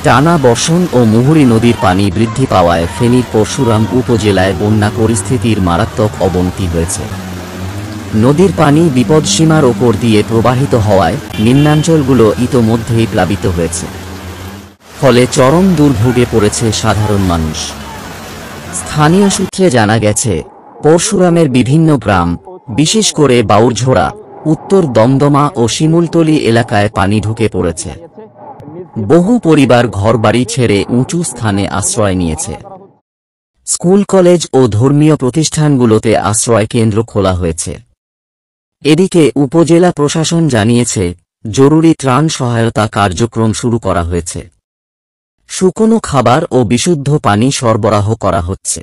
টানা বর্ষণ ও মুহুরী নদীর পানি বৃদ্ধি পাওয়ায় ফেনীর পরশুরাম উপজেলায় বন্যা পরিস্থিতির মারাত্মক অবনতি হয়েছে। নদীর পানি বিপদসীমার ওপর দিয়ে প্রবাহিত হওয়ায় নিম্নাঞ্চলগুলো ইতোমধ্যেই প্লাবিত হয়েছে, ফলে চরম দুর্ভোগে পড়েছে সাধারণ মানুষ। স্থানীয় সূত্রে জানা গেছে, পরশুরামের বিভিন্ন গ্রাম, বিশেষ করে বাউরঝোড়া, উত্তর দমদমা ও শিমুলতলী এলাকায় পানি ঢুকে পড়েছে। বহু পরিবার ঘরবাড়ি ছেড়ে উঁচু স্থানে আশ্রয় নিয়েছে। স্কুল, কলেজ ও ধর্মীয় প্রতিষ্ঠানগুলোতে আশ্রয় কেন্দ্র খোলা হয়েছে। এদিকে উপজেলা প্রশাসন জানিয়েছে, জরুরি ত্রাণ সহায়তা কার্যক্রম শুরু করা হয়েছে। শুকনো খাবার ও বিশুদ্ধ পানি সরবরাহ করা হচ্ছে।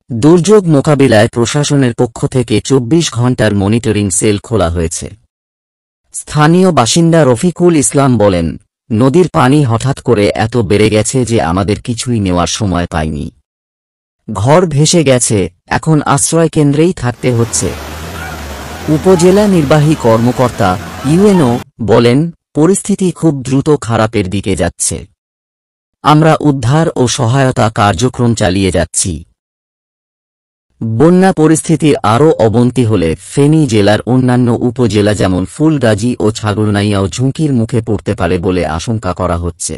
দুর্যোগ মোকাবিলায় প্রশাসনের পক্ষ থেকে 24 ঘণ্টার মনিটরিং সেল খোলা হয়েছে। স্থানীয় বাসিন্দা রফিকুল ইসলাম বলেন, নদীর পানি হঠাৎ করে এত বেড়ে গেছে যে আমাদের কিছুই নেওয়ার সময় পাইনি। ঘর ভেসে গেছে, এখন আশ্রয় কেন্দ্রেই থাকতে হচ্ছে। উপজেলা নির্বাহী কর্মকর্তা ইউএনও বলেন, পরিস্থিতি খুব দ্রুত খারাপের দিকে যাচ্ছে। আমরা উদ্ধার ও সহায়তা কার্যক্রম চালিয়ে যাচ্ছি। বন্যা পরিস্থিতির আরও অবনতি হলে ফেনী জেলার অন্যান্য উপজেলা যেমন ফুলগাজী ও ছাগলনাইয়াও ঝুঁকির মুখে পড়তে পারে বলে আশঙ্কা করা হচ্ছে।